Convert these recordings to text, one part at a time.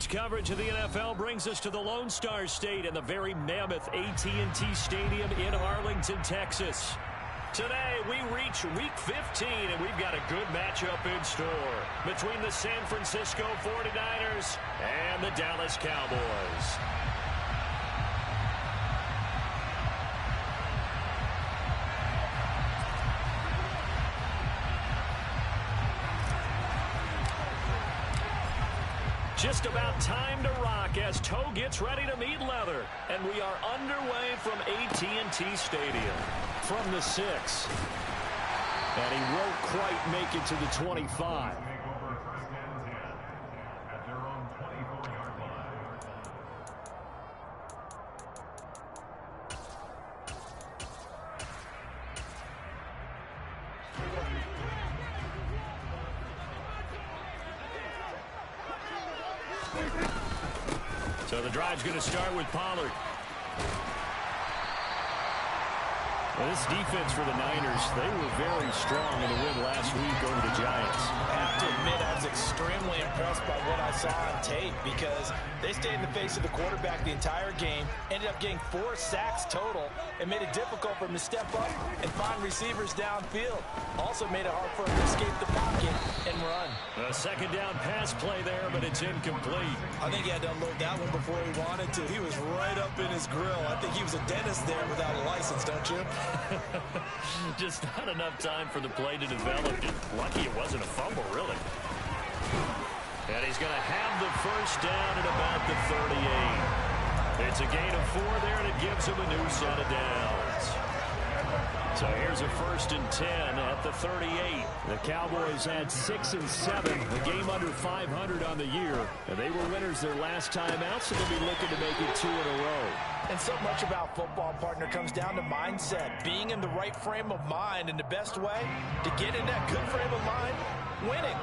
Sports coverage of the NFL brings us to the Lone Star State and the very mammoth AT&T Stadium in Arlington, Texas. Today, we reach Week 15, and we've got a good matchup in store between the San Francisco 49ers and the Dallas Cowboys. Just about time to rock as toe gets ready to meet leather. And we are underway from AT&T Stadium. From the 6. And he won't quite make it to the 25. So the drive's going to start with Pollard. Well, this defense for the Niners, they were very strong in the win last week over the Giants. I have to admit, I was extremely impressed by what I saw on tape because they stayed in the face of the quarterback the entire game, ended up getting 4 sacks total, and made it difficult for him to step up and find receivers downfield. Also made it hard for him to escape the pocket and run. A second down pass play there, but it's incomplete. I think he had to unload that one before he wanted to. He was right up in his grill. I think he was a dentist there without a license, don't you? Just not enough time for the play to develop. Lucky it wasn't a fumble, really. And he's going to have the first down at about the 38. It's a gain of 4 there, and it gives him a new set of downs. So here's a 1st and 10 at the 38. The Cowboys had 6 and 7, a game under 500 on the year. And they were winners their last time out, so they'll be looking to make it 2 in a row. And so much about football, partner, comes down to mindset. Being in the right frame of mind, and the best way to get in that good frame of mind, winning.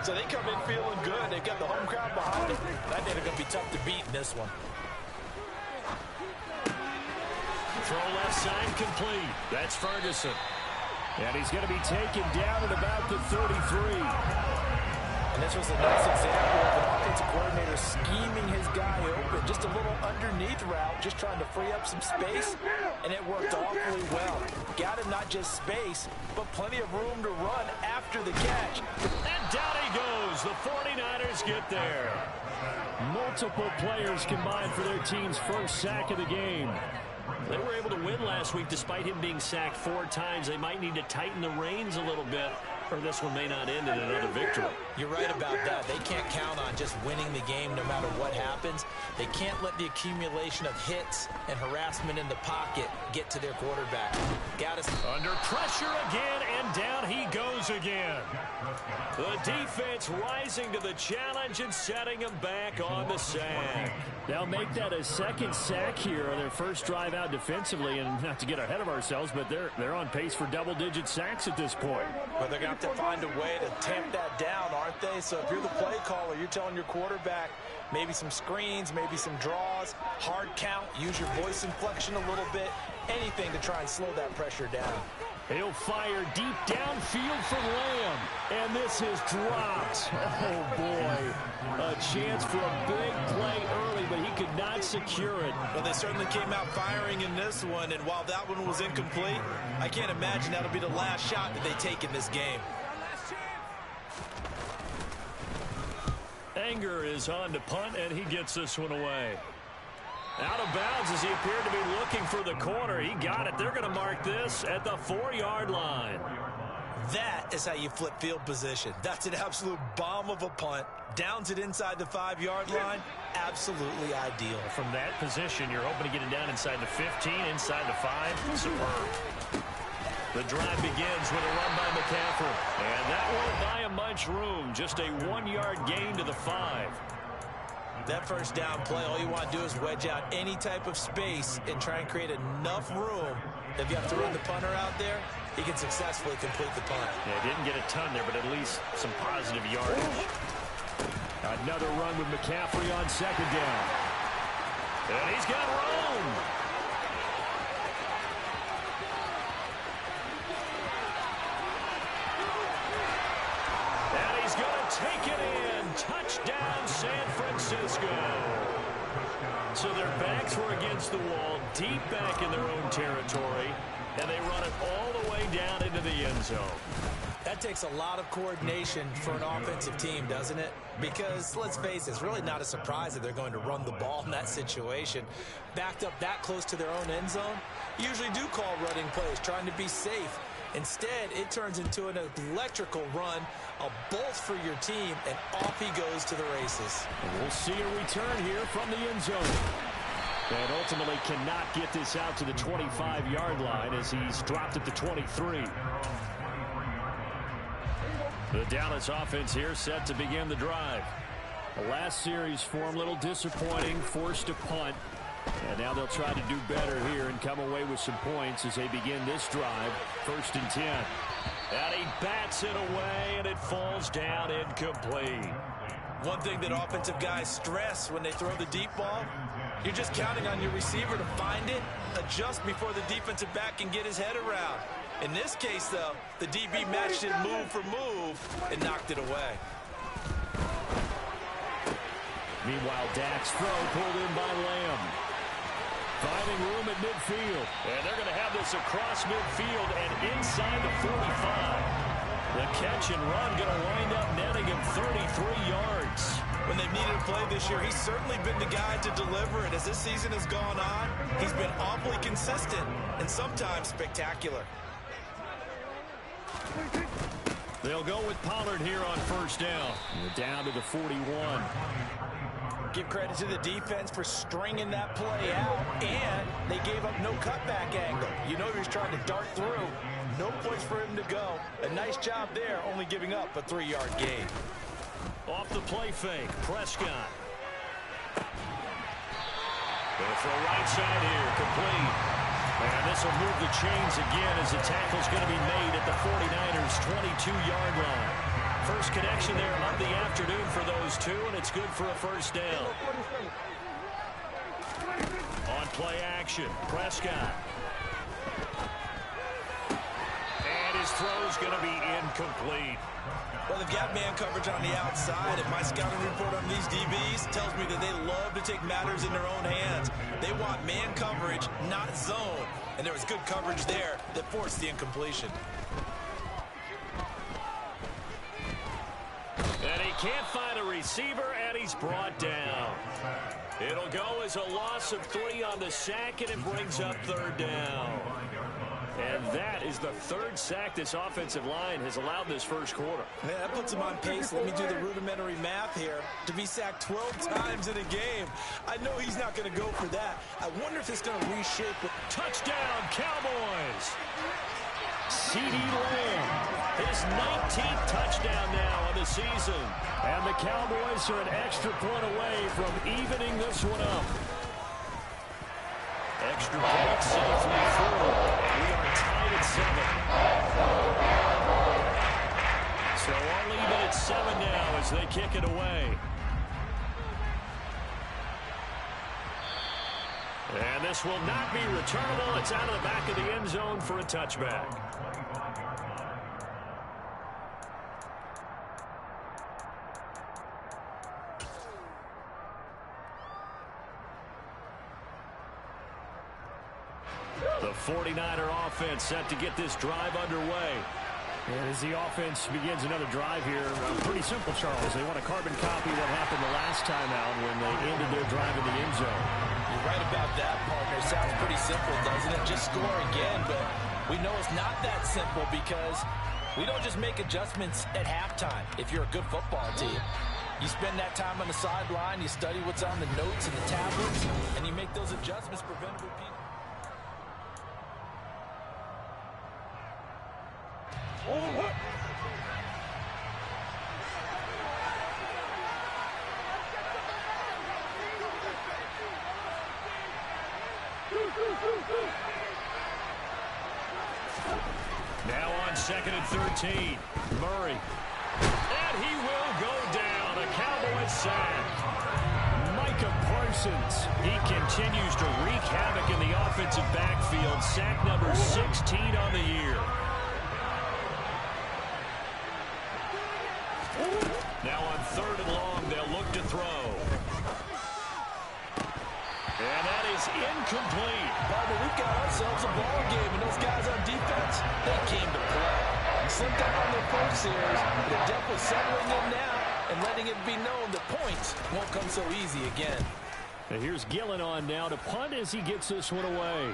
So they come in feeling good. They've got the home crowd behind them. I think they're going to be tough to beat in this one. Throw left side complete. That's Ferguson. And he's going to be taken down at about the 33. And this was a nice example of an offensive coordinator scheming his guy open. Just a little underneath route, just trying to free up some space, and it worked awfully well. Got him not just space, but plenty of room to run after the catch. And down he goes. The 49ers get there. Multiple players combined for their team's first sack of the game. They were able to win last week despite him being sacked 4 times. They might need to tighten the reins a little bit, or this one may not end in another victory. You're right about that. They can't count on just winning the game no matter what happens. They can't let the accumulation of hits and harassment in the pocket get to their quarterback. Got us under pressure again, and down he goes again. The defense rising to the challenge and setting him back on the sack. They'll make that a 2nd sack here on their first drive out defensively, and not to get ahead of ourselves, but they're on pace for double-digit sacks at this point. But they're going to have to find a way to tamp that down, aren't they? So if you're the play caller, you're telling your quarterback maybe some screens, maybe some draws, hard count, use your voice inflection a little bit, anything to try and slow that pressure down. He'll fire deep downfield for Lamb, and this is dropped. Oh, boy. A chance for a big play early, but he could not secure it. Well, they certainly came out firing in this one, and while that one was incomplete, I can't imagine that'll be the last shot that they take in this game. Anger is on to punt, and he gets this one away. Out of bounds as he appeared to be looking for the corner. He got it. They're going to mark this at the 4-yard line. That is how you flip field position. That's an absolute bomb of a punt. Downs it inside the 5-yard line. Absolutely ideal. From that position, you're hoping to get it down inside the 15, inside the 5. Superb. The drive begins with a run by McCaffrey. And that won't buy him much room. Just a 1-yard gain to the 5. That first down play, all you want to do is wedge out any type of space and try and create enough room. If you have to run the punter out there, he can successfully complete the punt. Yeah, didn't get a ton there, but at least some positive yardage. Another run with McCaffrey on 2nd down. And he's got room. And he's going to take it in. touchdown, San Francisco. So their backs were against the wall, deep back in their own territory, and they run it all the way down into the end zone. That takes a lot of coordination for an offensive team, doesn't it? Because, let's face it, it's really not a surprise that they're going to run the ball in that situation. Backed up that close to their own end zone, usually do call running plays, trying to be safe. Instead, it turns into an electrical run, a bolt for your team, and off he goes to the races. And we'll see a return here from the end zone. And ultimately cannot get this out to the 25-yard line as he's dropped at the 23. The Dallas offense here set to begin the drive. The last series for him, a little disappointing, forced a punt. And now they'll try to do better here and come away with some points as they begin this drive. 1st and 10. And he bats it away, and it falls down incomplete. One thing that offensive guys stress when they throw the deep ball, you're just counting on your receiver to find it, adjust before the defensive back can get his head around. In this case, though, the DB matched it move for move and knocked it away. Meanwhile, Dak's throw pulled in by Lamb. Finding room at midfield. And they're going to have this across midfield and inside the 45. The catch and run going to wind up netting him 33 yards. When they've needed a play this year, he's certainly been the guy to deliver it. As this season has gone on, he's been awfully consistent and sometimes spectacular. They'll go with Pollard here on 1st down. We're down to the 41. Give credit to the defense for stringing that play out, and they gave up no cutback angle. You know he was trying to dart through. No place for him to go. A nice job there, only giving up a 3-yard gain. Off the play fake, Prescott. Going for a right side here, complete. And this will move the chains again as the tackle's going to be made at the 49ers' 22-yard line. First connection there of the afternoon for those two, and it's good for a 1st down. On play action, Prescott. And his throw's going to be incomplete. Well, they've got man coverage on the outside, and my scouting report on these DBs tells me that they love to take matters in their own hands. They want man coverage, not zone. And there was good coverage there that forced the incompletion. And he can't find a receiver, and he's brought down. It'll go as a loss of 3 on the sack, and it brings up 3rd down. And that is the 3rd sack this offensive line has allowed this first quarter. Yeah, that puts him on pace. Let me do the rudimentary math here. To be sacked 12 times in a game, I know he's not going to go for that. I wonder if it's going to reshape it. Touchdown, Cowboys! CeeDee Lamb, his 19th touchdown now of the season. And the Cowboys are an extra point away from evening this one up. Extra point, so 3-4. We are tied at 7. So all even at 7 now as they kick it away. And this will not be returnable. It's out of the back of the end zone for a touchback. The 49er offense set to get this drive underway. And as the offense begins another drive here, pretty simple, Charles. They want to carbon copy what happened the last time out when they ended their drive in the end zone. You're right about that, partner. Sounds pretty simple, doesn't it? Just score again, but we know it's not that simple because we don't just make adjustments at halftime if you're a good football team. You spend that time on the sideline, you study what's on the notes and the tablets, and you make those adjustments preventable. Now on 2nd and 13, Murray. And he will go down. A Cowboys sack. Micah Parsons. He continues to wreak havoc in the offensive backfield. Sack number 16 on the year. Now on 3rd and long. is incomplete. Partner, we've got ourselves a ball game, and those guys on defense, they came to play. They slipped up on their first series, but they're definitely settling in now and letting it be known that points won't come so easy again. And here's Gillen on now to punt as he gets this one away.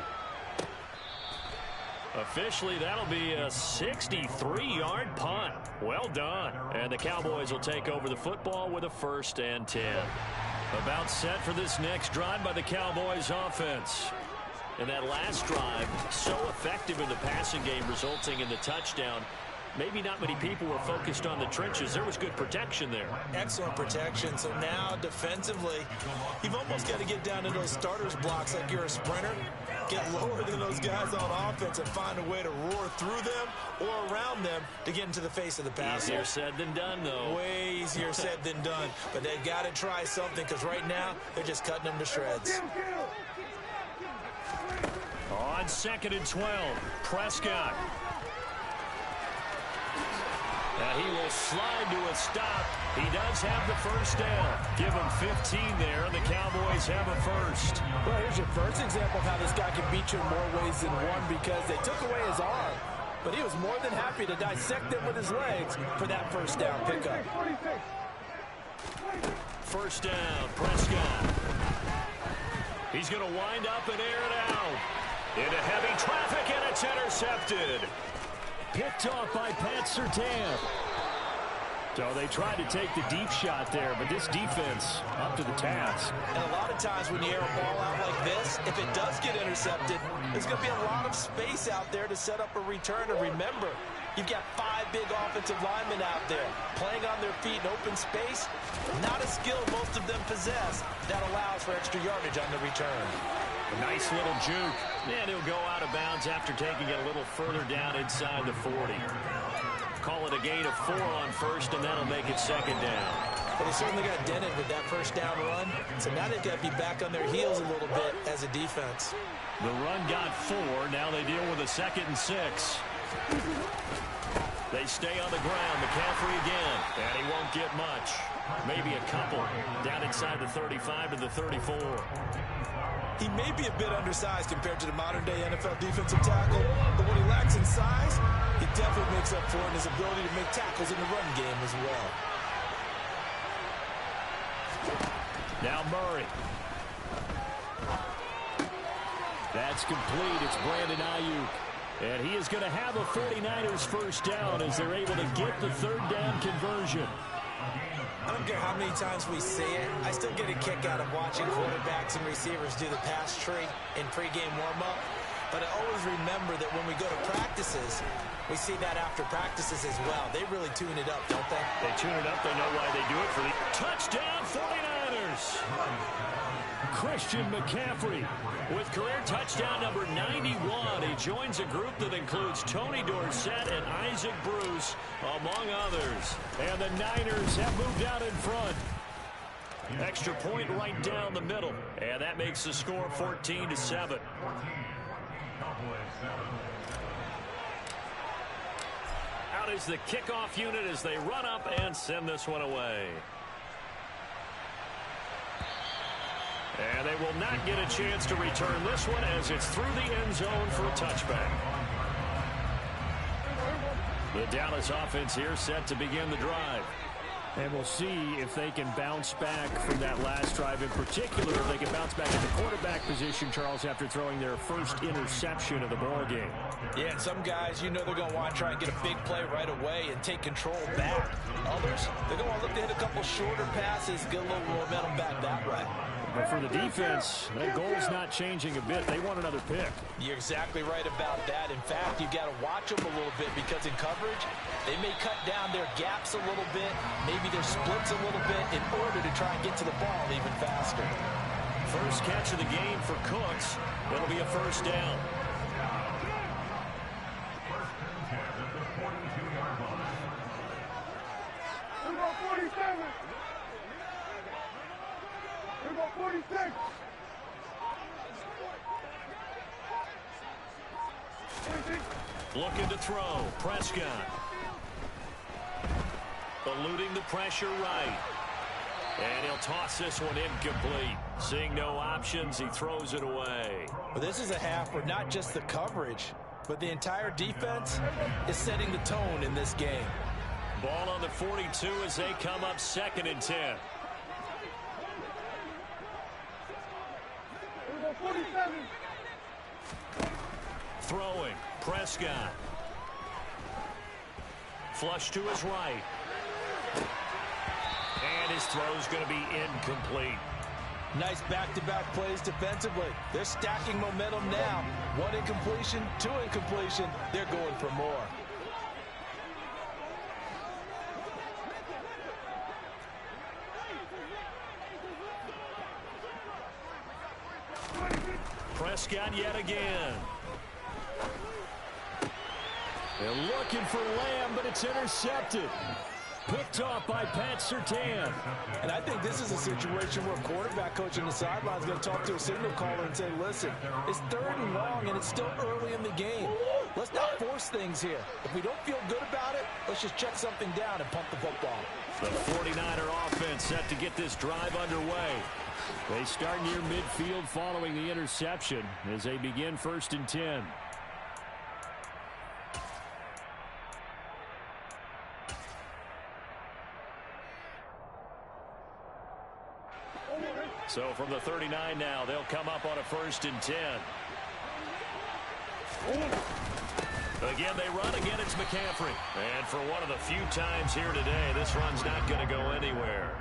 Officially, that'll be a 63-yard punt. Well done. And the Cowboys will take over the football with a 1st and 10. About set for this next drive by the Cowboys offense. And that last drive, so effective in the passing game, resulting in the touchdown. Maybe not many people were focused on the trenches. There was good protection there. Excellent protection. So now defensively, you've almost got to get down to those starters blocks like you're a sprinter. Get lower than those guys on offense and find a way to roar through them or around them to get into the face of the passer. Easier said than done, though. Way easier said than done. But they've got to try something because right now they're just cutting them to shreds. On 2nd and 12, Prescott. He will slide to a stop. He does have the 1st down. Give him 15 there, and the Cowboys have a 1st. Well, here's your first example of how this guy can beat you in more ways than one because they took away his arm. But he was more than happy to dissect them with his legs for that 1st down pickup. 1st down, Prescott. He's going to wind up and air it out. Into heavy traffic, and it's intercepted. Picked off by Pat Surtain. So they tried to take the deep shot there, but this defense up to the task. And a lot of times when you air a ball out like this, if it does get intercepted, there's going to be a lot of space out there to set up a return. And remember, you've got 5 big offensive linemen out there playing on their feet in open space. Not a skill most of them possess that allows for extra yardage on the return. A nice little juke. And he'll go out of bounds after taking it a little further down inside the 40. Call it a gain of 4 on 1st, and that'll make it 2nd down. Well, they certainly got dented with that 1st down run, so now they've got to be back on their heels a little bit as a defense. The run got 4. Now they deal with a 2nd and 6. They stay on the ground. McCaffrey again, and he won't get much. Maybe a couple down inside the 35 to the 34. He may be a bit undersized compared to the modern-day NFL defensive tackle, but what he lacks in size, he definitely makes up for it in his ability to make tackles in the run game as well. Now Murray. That's complete. It's Brandon Ayuk. And he is going to have a 49ers 1st down as they're able to get the 3rd down conversion. I don't care how many times we see it. I still get a kick out of watching quarterbacks and receivers do the pass tree in pregame warm-up. But I always remember that when we go to practices, we see that after practices as well. They really tune it up, don't they? They tune it up. They know why they do it for the touchdown 49ers. Christian McCaffrey with career touchdown number 91. He joins a group that includes Tony Dorsett and Isaac Bruce, among others. And the Niners have moved out in front. Extra point right down the middle. And that makes the score 14-7. Out is the kickoff unit as they run up and send this one away. And they will not get a chance to return this one as it's through the end zone for a touchback. The Dallas offense here set to begin the drive. And we'll see if they can bounce back from that last drive in particular, if they can bounce back in the quarterback position, Charles, after throwing their 1st interception of the ball game. Yeah, and some guys, you know they're going to want to try and get a big play right away and take control back. Others, they're going to want to look to hit a couple shorter passes, get a little momentum back that way. But for the defense, that goal's not changing a bit. They want another pick. You're exactly right about that. In fact, you've got to watch them a little bit because in coverage, they may cut down their gaps a little bit, maybe their splits a little bit in order to try and get to the ball even faster. First catch of the game for Cooks. It'll be a 1st down. Looking to throw. Prescott. Eluding the pressure right. And he'll toss this one incomplete. Seeing no options, he throws it away. Well, this is a half where not just the coverage, but the entire defense is setting the tone in this game. Ball on the 42 as they come up 2nd and 10. Throwing, Prescott. Flush to his right. And his throw's going to be incomplete. Nice back-to-back plays defensively. They're stacking momentum now. 1 incompletion, 2 incompletion. They're going for more. Prescott yet again. They're looking for Lamb, but it's intercepted. Picked off by Pat Surtain. And I think this is a situation where a quarterback coach on the sideline is going to talk to a signal caller and say, listen, it's 3rd and long, and it's still early in the game. Let's not force things here. If we don't feel good about it, let's just check something down and pump the football. The 49er offense set to get this drive underway. They start near midfield following the interception as they begin 1st and 10. So from the 39 now, they'll come up on a 1st and 10. Again, they run. Again, it's McCaffrey. And for one of the few times here today, this run's not going to go anywhere.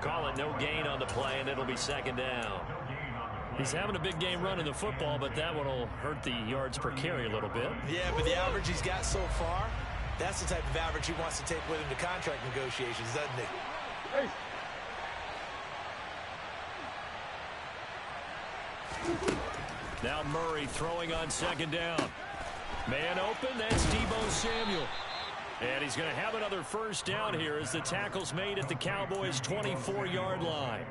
Call it no gain on the play, and it'll be 2nd down. He's having a big game running the football, but that one will hurt the yards per carry a little bit. Yeah, but the average he's got so far, that's the type of average he wants to take with him to contract negotiations, doesn't he? Hey. Now Murray throwing on 2nd down. Man open, that's Deebo Samuel. And he's going to have another 1st down here as the tackle's made at the Cowboys' 24-yard line.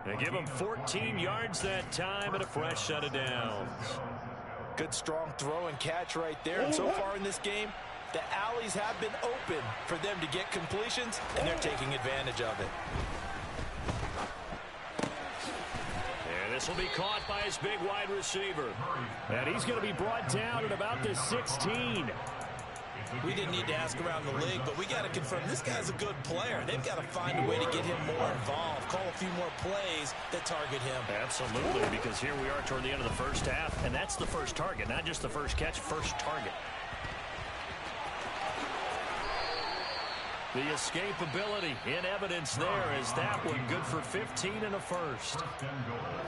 They give him 14 yards that time and a fresh set of downs. Good strong throw and catch right there. And so far in this game, the alleys have been open for them to get completions, and they're taking advantage of it. This will be caught by his big wide receiver. And he's going to be brought down at about the 16. We didn't need to ask around the league, but we got to confirm this guy's a good player. They've got to find a way to get him more involved, call a few more plays that target him. Absolutely, because here we are toward the end of the 1st half, and that's the first target, not just the first catch, first target. The escapability in evidence there is that one good for 15 and a 1st.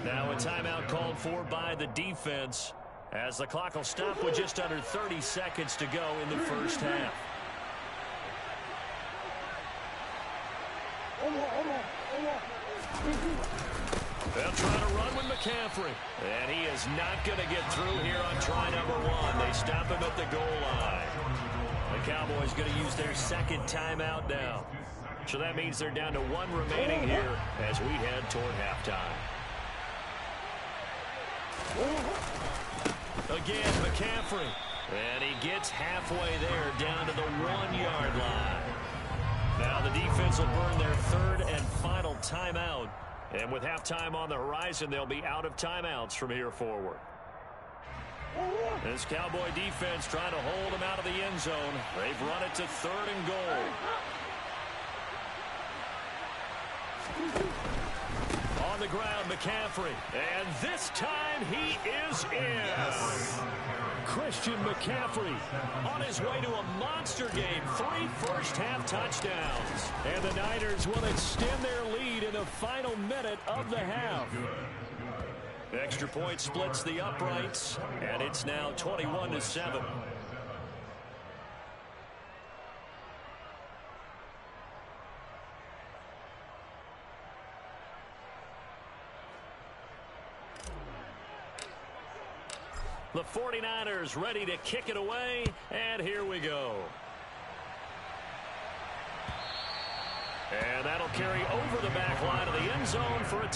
Now a timeout called for by the defense as the clock will stop with just under 30 seconds to go in the 1st half. They'll try to run with McCaffrey. And he is not going to get through here on try number 1. They stop him at the goal line. The Cowboys going to use their 2nd timeout now. So that means they're down to 1 remaining here as we head toward halftime. Again, McCaffrey. And he gets halfway there down to the 1-yard line. Now the defense will burn their 3rd and final timeout. And with halftime on the horizon, they'll be out of timeouts from here forward. This Cowboy defense trying to hold him out of the end zone. They've run it to 3rd and goal. On the ground, McCaffrey. And this time he is in. Yes. Christian McCaffrey on his way to a monster game. 3 first-half touchdowns. And the Niners will extend their lead in the final minute of the half. Extra point splits the uprights, and it's now 21-7. The 49ers ready to kick it away, and here we go. And that'll carry over the back line of the end zone for a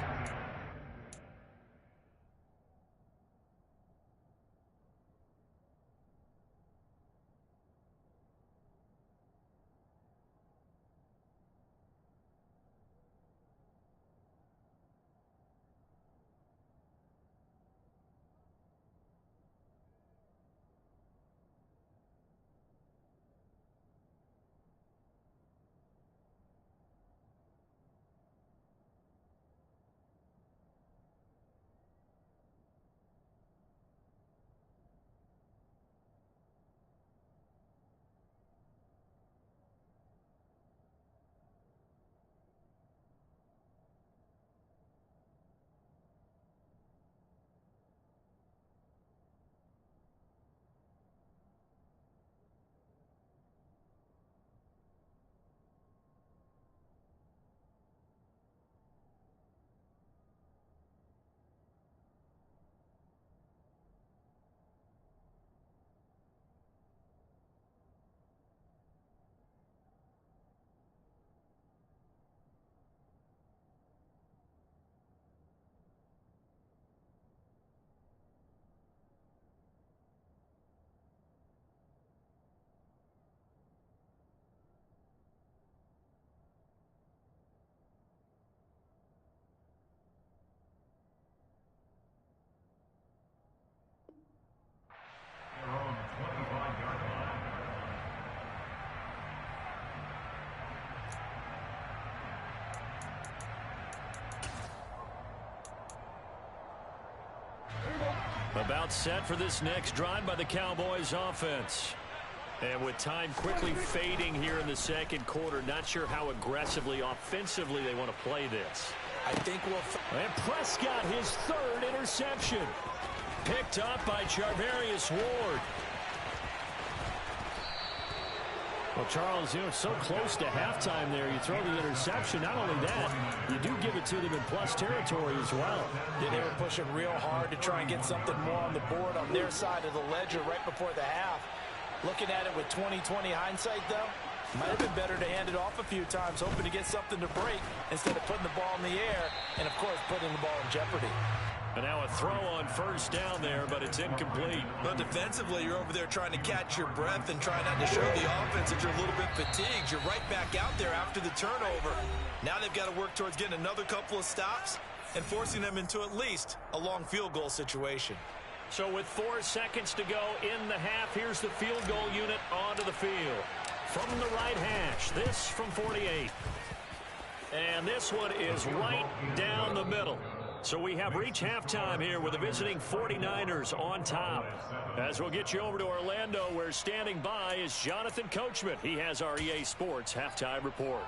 About set for this next drive by the Cowboys offense. And with time quickly fading here in the second quarter, not sure how aggressively, offensively they want to play this. I think And Prescott, his third interception. Picked up by Charvarius Ward. Well, Charles, so close to halftime there. You throw the interception. Not only that, you do give it to them in plus territory as well. Yeah, they were pushing real hard to try and get something more on the board on their side of the ledger right before the half. Looking at it with 20/20 hindsight, though, might have been better to hand it off a few times, hoping to get something to break instead of putting the ball in the air and, of course, putting the ball in jeopardy. And now a throw on first down there, but it's incomplete. But defensively, you're over there trying to catch your breath and trying not to show the offense that you're a little bit fatigued. You're right back out there after the turnover. Now they've got to work towards getting another couple of stops and forcing them into at least a long field goal situation. So with 4 seconds to go in the half, here's the field goal unit onto the field. From the right hash, this from 48. And this one is right down the middle. So we have reached halftime here with the visiting 49ers on top. As we'll get you over to Orlando, where standing by is Jonathan Coachman. He has our EA Sports halftime report.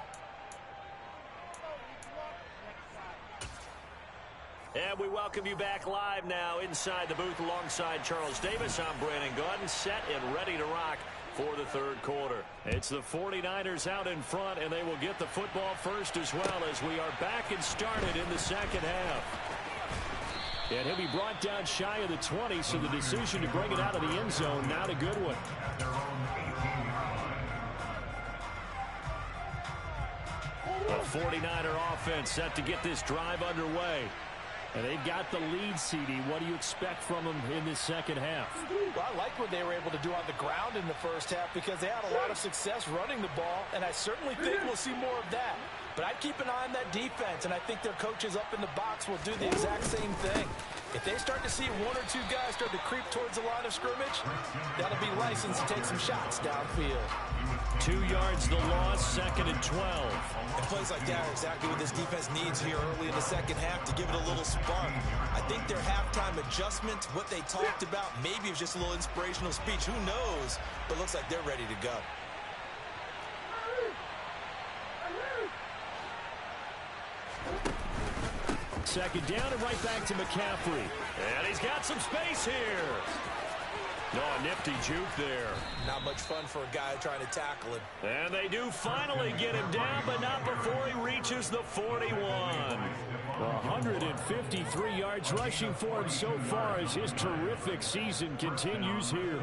And we welcome you back live now inside the booth alongside Charles Davis. I'm Brandon Gaudin, set and ready to rock for the third quarter. It's the 49ers out in front, and they will get the football first as well as we are back and started in the second half. And he'll be brought down shy of the 20, so the decision to bring it out of the end zone, not a good one. A 49er offense set to get this drive underway. And they've got the lead, CD. What do you expect from them in this second half? Well, I like what they were able to do on the ground in the first half because they had a lot of success running the ball, and I certainly think we'll see more of that. But I'd keep an eye on that defense, and I think their coaches up in the box will do the exact same thing. If they start to see 1 or 2 guys start to creep towards the line of scrimmage, that'll be license to take some shots downfield. 2 yards the loss, 2nd and 12. And plays like that are exactly what this defense needs here early in the second half to give it a little spark. I think their halftime adjustment, what they talked about, maybe it was just a little inspirational speech. Who knows? But it looks like they're ready to go. Second down and right back to McCaffrey. And he's got some space here. No, nifty juke there. Not much fun for a guy trying to tackle him. And they do finally get him down, but not before he reaches the 41. 153 yards rushing for him so far as his terrific season continues here.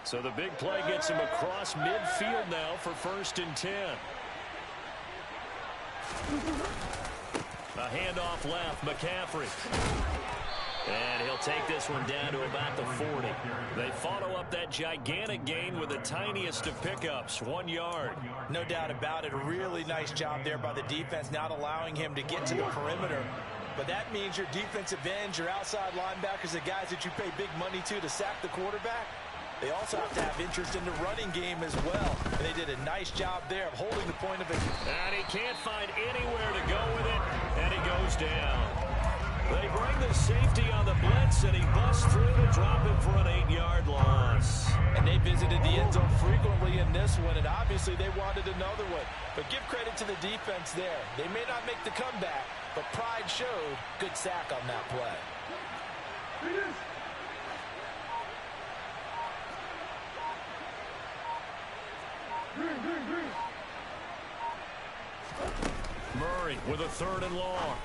So the big play gets him across midfield now for 1st and 10. A handoff left, McCaffrey. And he'll take this one down to about the 40. They follow up that gigantic gain with the tiniest of pickups, 1 yard. No doubt about it. A really nice job there by the defense, not allowing him to get to the perimeter. But that means your defensive ends, your outside linebackers, the guys that you pay big money to sack the quarterback, they also have to have interest in the running game as well. And they did a nice job there of holding the point of it. And he can't find anywhere to go with it, and he goes down. They bring the safety on the blitz, and he busts through to drop him for an 8-yard loss. And they visited the end zone frequently in this one, and obviously they wanted another one. But give credit to the defense there. They may not make the comeback, but pride showed. Good sack on that play. Murray with a 3rd and long.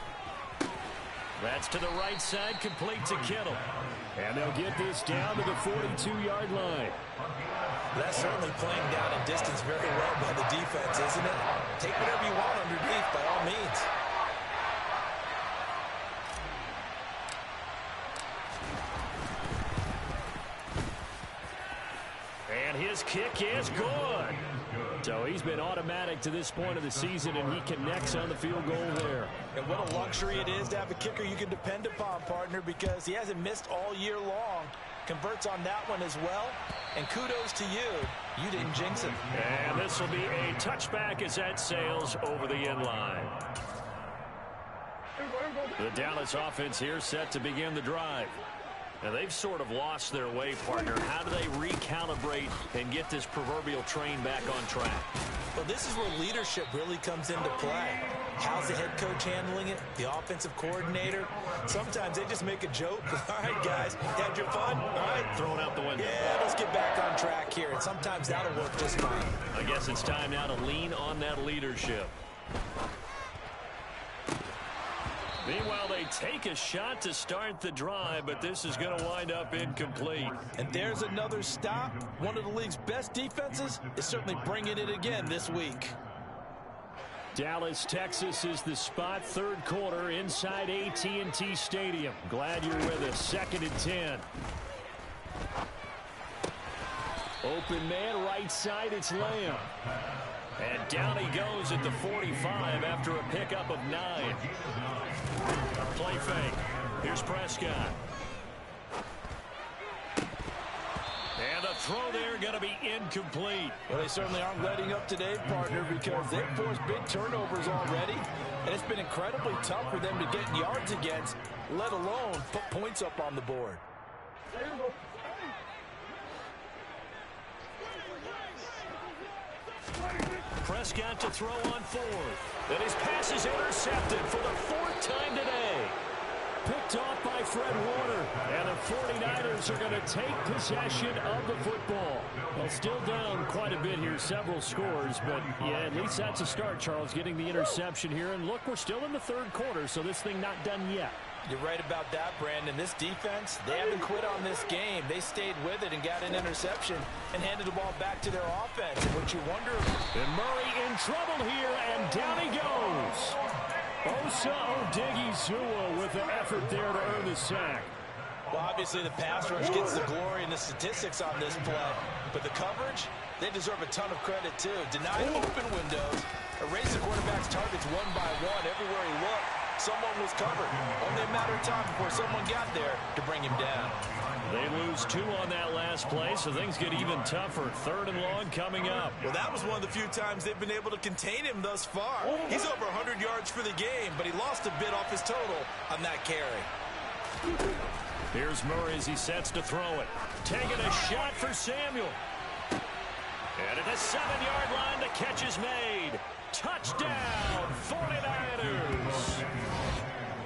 That's to the right side, complete to Kittle. And they'll get this down to the 42-yard line. That's certainly playing down in distance very well by the defense, isn't it? Take whatever you want underneath, by all means. And his kick is good. So he's been automatic to this point of the season, and he connects on the field goal there. And what a luxury it is to have a kicker you can depend upon, partner, because he hasn't missed all year long. Converts on that one as well. And kudos to you. You didn't jinx him. And this will be a touchback as that sails over the end line. The Dallas offense here set to begin the drive. Now, they've sort of lost their way, partner. How do they recalibrate and get this proverbial train back on track? Well, this is where leadership really comes into play. How's the head coach handling it? The offensive coordinator? Sometimes they just make a joke. All right, guys, had your fun? All right. Throw it out the window. Yeah, let's get back on track here. And sometimes that'll work just fine. I guess it's time now to lean on that leadership. Meanwhile, they take a shot to start the drive, but this is going to wind up incomplete. And there's another stop. One of the league's best defenses is certainly bringing it again this week. Dallas, Texas is the spot. Third quarter inside AT&T Stadium. Glad you're with us. 2nd and 10. Open man, right side, it's Lamb. And down he goes at the 45 after a pickup of 9. Play fake. Here's Prescott. And the throw there going to be incomplete. Well, they certainly aren't letting up today, partner, because they've forced big turnovers already. And it's been incredibly tough for them to get yards against, let alone put points up on the board. Prescott to throw on 4th. And his pass is intercepted for the 4th time today. Picked off by Fred Warner. And the 49ers are going to take possession of the football. Well, still down quite a bit here, several scores. But, yeah, at least that's a start, Charles, getting the interception here. And, look, we're still in the 3rd quarter, so this thing not done yet. You're right about that, Brandon. This defense, they haven't quit on this game. They stayed with it and got an interception and handed the ball back to their offense. And what you wonder... And Murray in trouble here, and down he goes. Osa Odighizuwa with the effort there to earn the sack. Well, obviously the pass rush gets the glory and the statistics on this play. But the coverage, they deserve a ton of credit, too. Denied open windows, erased the quarterback's targets one by one everywhere he looked. Someone was covered. Only a matter of time before someone got there to bring him down. They lose 2 on that last play, so things get even tougher. 3rd and long coming up. Well, that was one of the few times they've been able to contain him thus far. He's over 100 yards for the game, but he lost a bit off his total on that carry. Here's Murray as he sets to throw it. Taking a shot for Samuel. And at the 7-yard line, the catch is made. Touchdown, 49ers.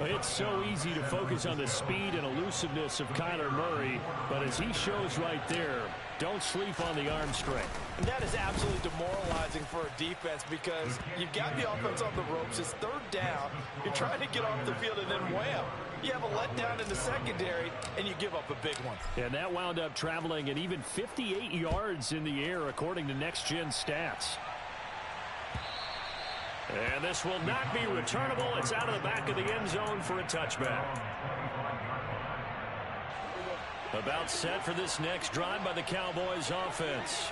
It's so easy to focus on the speed and elusiveness of Kyler Murray, but as he shows right there, don't sleep on the arm strength. And that is absolutely demoralizing for a defense because you've got the offense on the ropes. It's 3rd down. You're trying to get off the field and then wham. You have a letdown in the secondary, and you give up a big one. And that wound up traveling an even 58 yards in the air, according to Next Gen Stats. And this will not be returnable. It's out of the back of the end zone for a touchback. About set for this next drive by the Cowboys offense.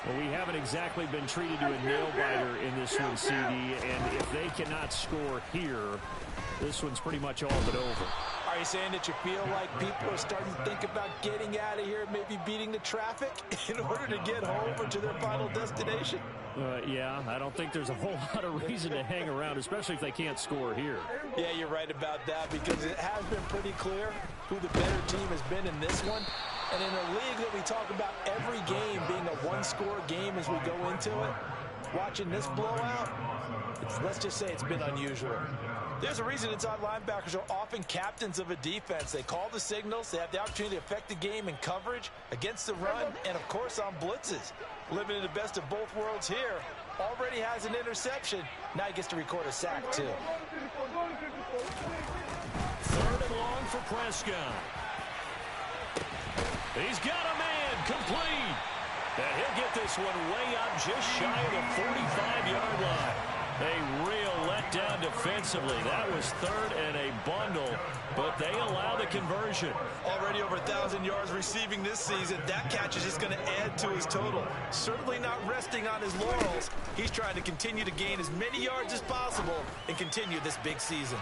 Well, we haven't exactly been treated to a nail-biter in this one, CD, and if they cannot score here, this one's pretty much all but over. Are you saying that you feel like people are starting to think about getting out of here, maybe beating the traffic in order to get home or to their final destination? Yeah, I don't think there's a whole lot of reason to hang around, especially if they can't score here. Yeah, you're right about that because it has been pretty clear who the better team has been in this one. And in a league that we talk about every game being a one-score game as we go into it, watching this blowout, let's just say it's been unusual. There's a reason inside linebackers are often captains of a defense. They call the signals. They have the opportunity to affect the game in coverage, against the run, and, of course, on blitzes. Living in the best of both worlds here. Already has an interception. Now he gets to record a sack, too. 3rd and long for Prescott. He's got a man complete. And he'll get this one way up just shy of the 45-yard line. A real letdown defensively. That was 3rd and a bundle, but they allow the conversion. Already over 1,000 yards receiving this season. That catch is just going to add to his total. Certainly not resting on his laurels. He's trying to continue to gain as many yards as possible and continue this big season.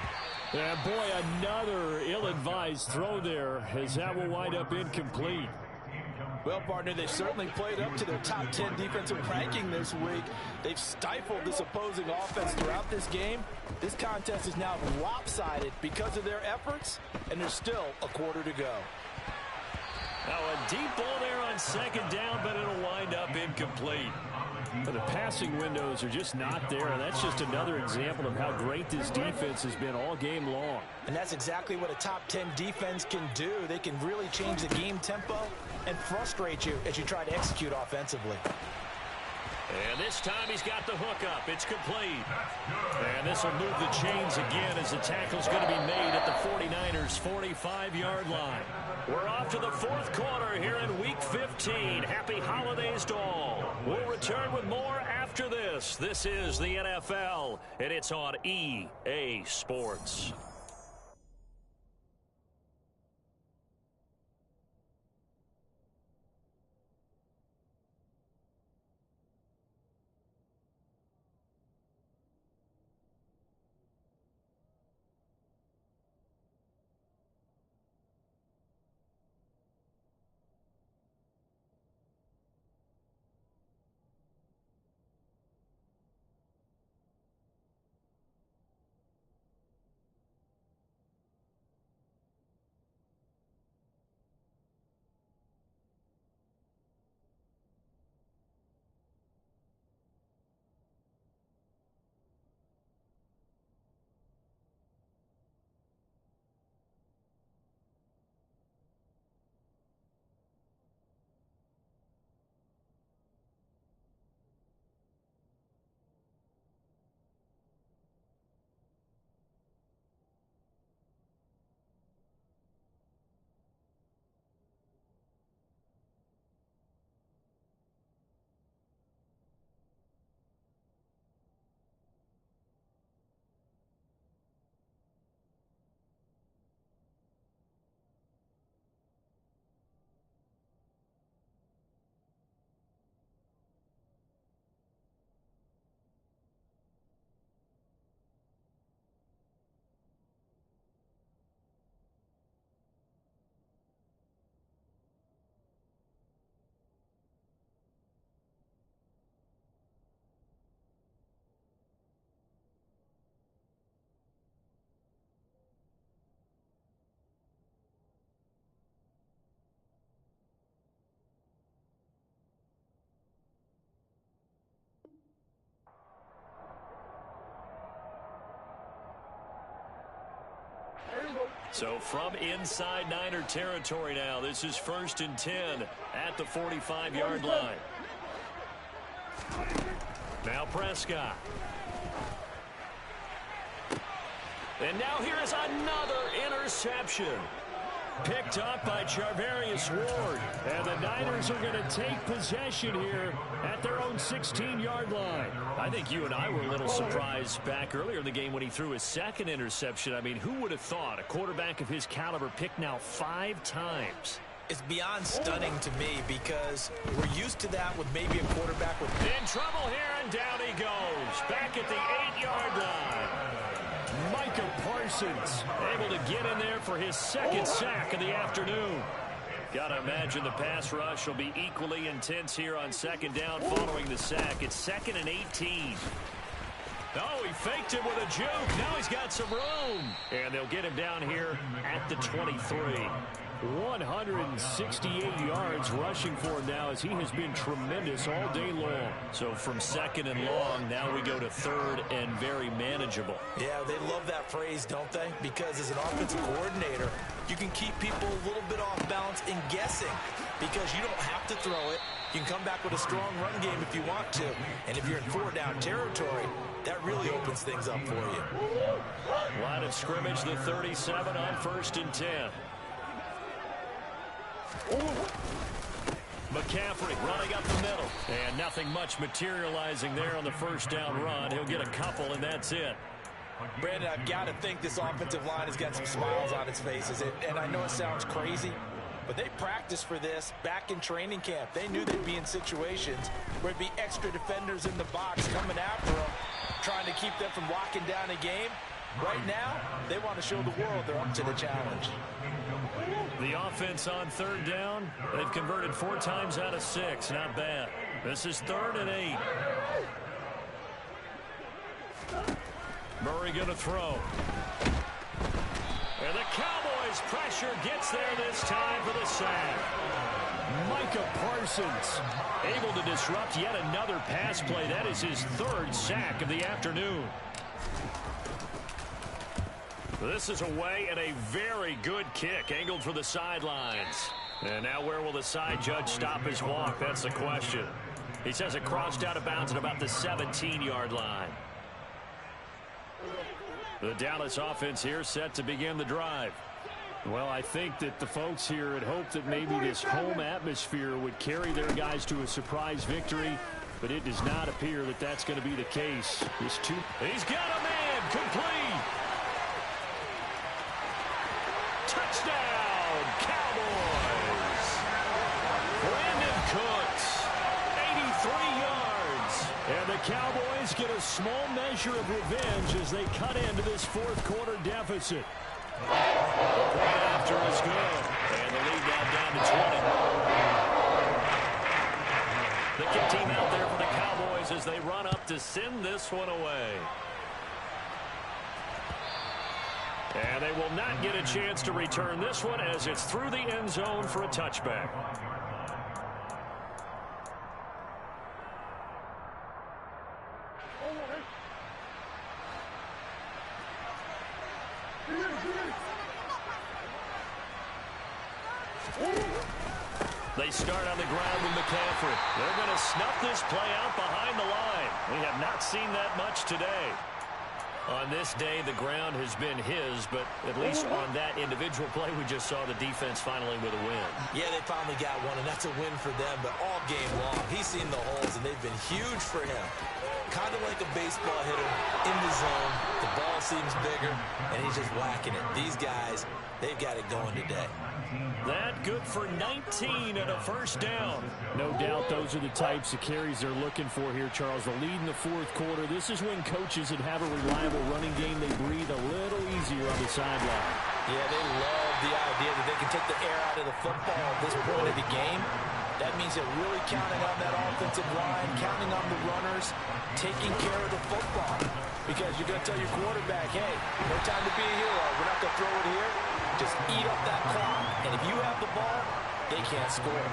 And boy, another ill-advised throw there as that will wind up incomplete. Well, partner, they certainly played up to their top 10 defensive ranking this week. They've stifled this opposing offense throughout this game. This contest is now lopsided because of their efforts, and there's still a quarter to go. Now a deep ball there on second down, but it'll wind up incomplete. But the passing windows are just not there, and that's just another example of how great this defense has been all game long. And that's exactly what a top 10 defense can do. They can really change the game tempo and frustrate you as you try to execute offensively. And this time he's got the hook up. It's complete. And this will move the chains again as the tackle's going to be made at the 49ers' 45-yard line. We're off to the fourth quarter here in Week 15. Happy holidays to all. We'll return with more after this. This is the NFL, and it's on EA Sports. So from inside Niner territory now, this is 1st and 10 at the 45-yard line. Now Prescott. And now here is another interception. Picked up by Charvarius Ward. And the Niners are going to take possession here at their own 16-yard line. I think you and I were a little surprised back earlier in the game when he threw his second interception. I mean, who would have thought a quarterback of his caliber picked now 5 times? It's beyond stunning to me because we're used to that with maybe a quarterback with... In trouble here, and down he goes. Back at the 8-yard line. Micah Parsons able to get in there for his second sack of the afternoon. Got to imagine the pass rush will be equally intense here on second down following the sack. It's 2nd and 18. Oh, he faked him with a juke. Now he's got some room. And they'll get him down here at the 23. 168 yards rushing for him now as he has been tremendous all day long. So from 2nd and long, now we go to 3rd and very manageable. Yeah, they love that phrase, don't they? Because as an offensive coordinator, you can keep people a little bit off balance in guessing because you don't have to throw it. You can come back with a strong run game if you want to. And if you're in 4-down territory, that really opens things up for you. Line of scrimmage, the 37 on 1st and 10. McCaffrey running up the middle. And nothing much materializing there on the 1st down run. He'll get a couple, and that's it. Brandon, I've got to think this offensive line has got some smiles on its faces. And I know it sounds crazy, but they practiced for this back in training camp. They knew they'd be in situations where there'd be extra defenders in the box coming after them, trying to keep them from locking down a game. Right now, they want to show the world they're up to the challenge. The offense on third down, they've converted 4 times out of 6. Not bad. This is 3rd and 8. Murray going to throw. And the Cowboys pressure gets there this time for the sack. Micah Parsons able to disrupt yet another pass play. That is his 3rd sack of the afternoon. This is away and a very good kick angled for the sidelines. And now where will the side judge stop his walk? That's the question. He says it crossed out of bounds at about the 17-yard line. The Dallas offense here set to begin the drive. Well, I think that the folks here had hoped that maybe this home atmosphere would carry their guys to a surprise victory, but it does not appear that that's going to be the case. He's got a man complete. Touchdown, Cowboys. Brandon Cooks, 83 yards. And the Cowboys get a small measure of revenge as they cut into this 4th quarter deficit. The point after is good. And the lead now down to 20. The kick team out there for the Cowboys as they run up to send this one away. And they will not get a chance to return this one as it's through the end zone for a touchback. They start on the ground with McCaffrey. They're going to snuff this play out behind the line. We have not seen that much today. On this day, the ground has been his, but at least on that individual play, we just saw the defense finally with a win. Yeah, they finally got one, and that's a win for them, but all game long, he's seen the holes, and they've been huge for him. Kind of like a baseball hitter in the zone. The ball seems bigger, and he's just whacking it. These guys, they've got it going today. That good for 19 and a first down. No doubt those are the types of carries they're looking for here, Charles. The lead in the 4th quarter. This is when coaches that have a reliable running game, they breathe a little easier on the sideline. Yeah, they love the idea that they can take the air out of the football at this point of the game. That means they're really counting on that offensive line, counting on the runners, taking care of the football. Because you're going to tell your quarterback, hey, no time to be a hero. We're not going to throw it here. Just eat up that clock. And if you have the ball, they can't score.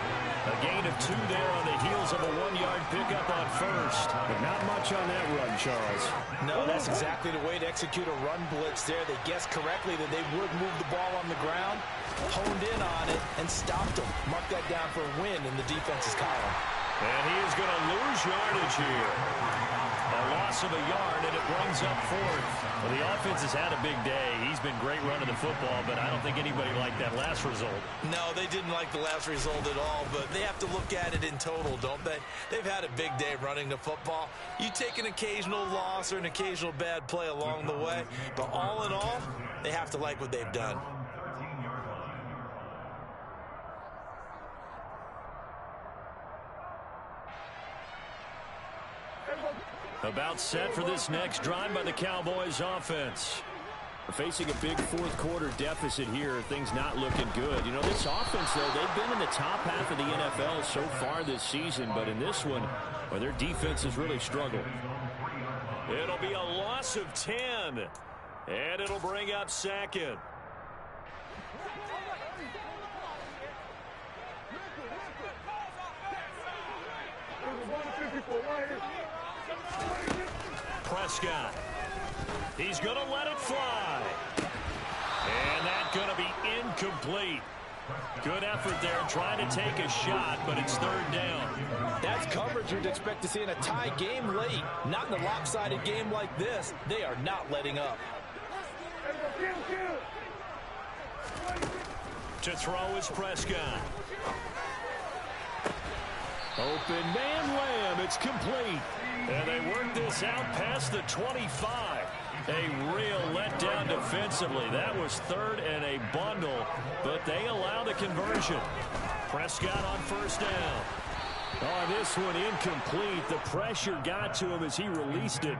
A gain of 2 there on the heels of a 1-yard pickup on first. But not much on that run, Charles. No, that's exactly the way to execute a run blitz there. They guessed correctly that they would move the ball on the ground, honed in on it, and stopped them. Mark that down for a win in the defense's column. And he is going to lose yardage here. A loss of a yard, and it brings up 4th. Well, the offense has had a big day. He's been great running the football, but I don't think anybody liked that last result. No, they didn't like the last result at all, but they have to look at it in total, don't they? They've had a big day running the football. You take an occasional loss or an occasional bad play along the way, but all in all, they have to like what they've done. About set for this next drive by the Cowboys offense. Facing a big 4th quarter deficit here, things not looking good. You know, this offense, though, they've been in the top half of the NFL so far this season, but in this one, well, their defense has really struggled. It'll be a loss of 10, and it'll bring up 2nd. Prescott. He's going to let it fly. And that's going to be incomplete. Good effort there trying to take a shot, but it's 3rd down. That's coverage you'd expect to see in a tie game late. Not in a lopsided game like this. They are not letting up. To throw is Prescott. Open man Lamb. It's complete. And they work this out past the 25. A real letdown defensively. That was 3rd and a bundle, but they allow the conversion. Prescott on first down. Oh, this one incomplete. The pressure got to him as he released it.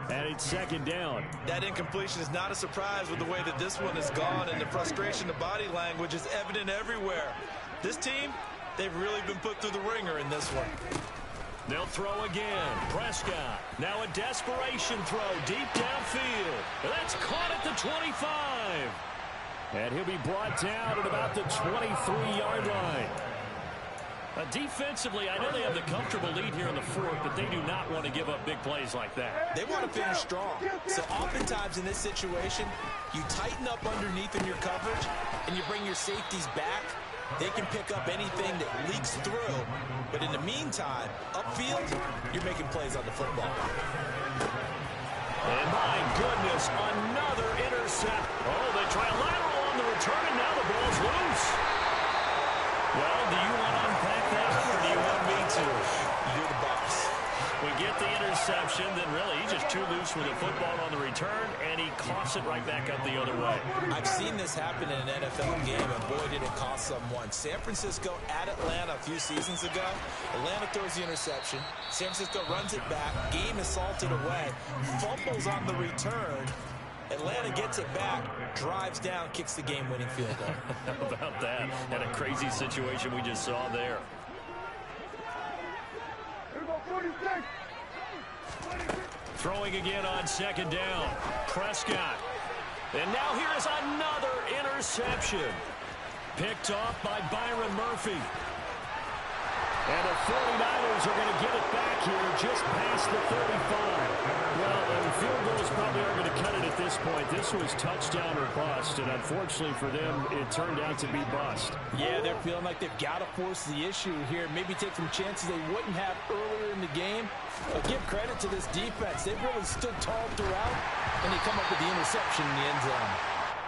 And it's second down. That incompletion is not a surprise with the way that this one has gone, and the frustration, the body language is evident everywhere. This team, they've really been put through the ringer in this one. They'll throw again. Prescott. Now a desperation throw deep downfield. That's caught at the 25. And he'll be brought down at about the 23-yard line. Defensively, I know they have the comfortable lead here in the fourth, but they do not want to give up big plays like that. They want to finish strong. So oftentimes in this situation, you tighten up underneath in your coverage, and you bring your safeties back. They can pick up anything that leaks through. But in the meantime, upfield, you're making plays on the football. And my goodness, another intercept. Oh, they try a lateral on the return, and now the ball's loose. Well, do you want to unpack that, or do you want me to? You're the boss. We get the interception, then really he's just too loose with the football on the return, and he coughs it right back up the other way. I've seen this happen in an NFL game, and boy, did it cost someone. San Francisco at Atlanta a few seasons ago. Atlanta throws the interception. San Francisco runs it back. Game is salted away. Fumbles on the return. Atlanta gets it back, drives down, kicks the game-winning field goal. How about that? And a crazy situation we just saw there. Throwing again on second down. Prescott. And now here is another interception. Picked off by Byron Murphy. And the 49ers are going to get it back here just past the 35. Well, the field goals probably aren't going to cut it at this point. This was touchdown or bust, and unfortunately for them, it turned out to be bust. Yeah, they're feeling like they've got to force the issue here. Maybe take some chances they wouldn't have earlier in the game. But give credit to this defense. They've really stood tall throughout, and they come up with the interception in the end zone.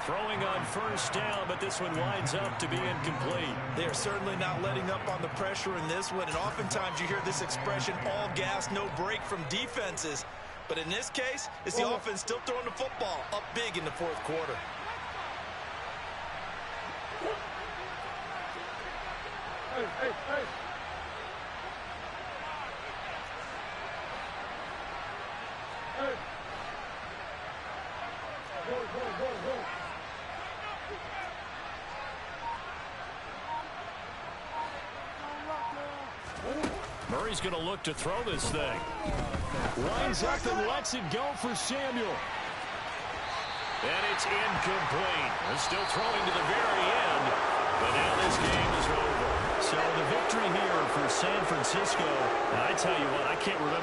Throwing on first down, but this one winds up to be incomplete. They are certainly not letting up on the pressure in this one, and oftentimes you hear this expression, all gas, no break from defenses. But in this case, it's the offense still throwing the football up big in the fourth quarter. Hey. Go. Murray's going to look to throw this thing. Lines up and lets it go for Samuel. And it's incomplete. They're still throwing to the very end. But now this game is over. So the victory here for San Francisco. I tell you what, I can't remember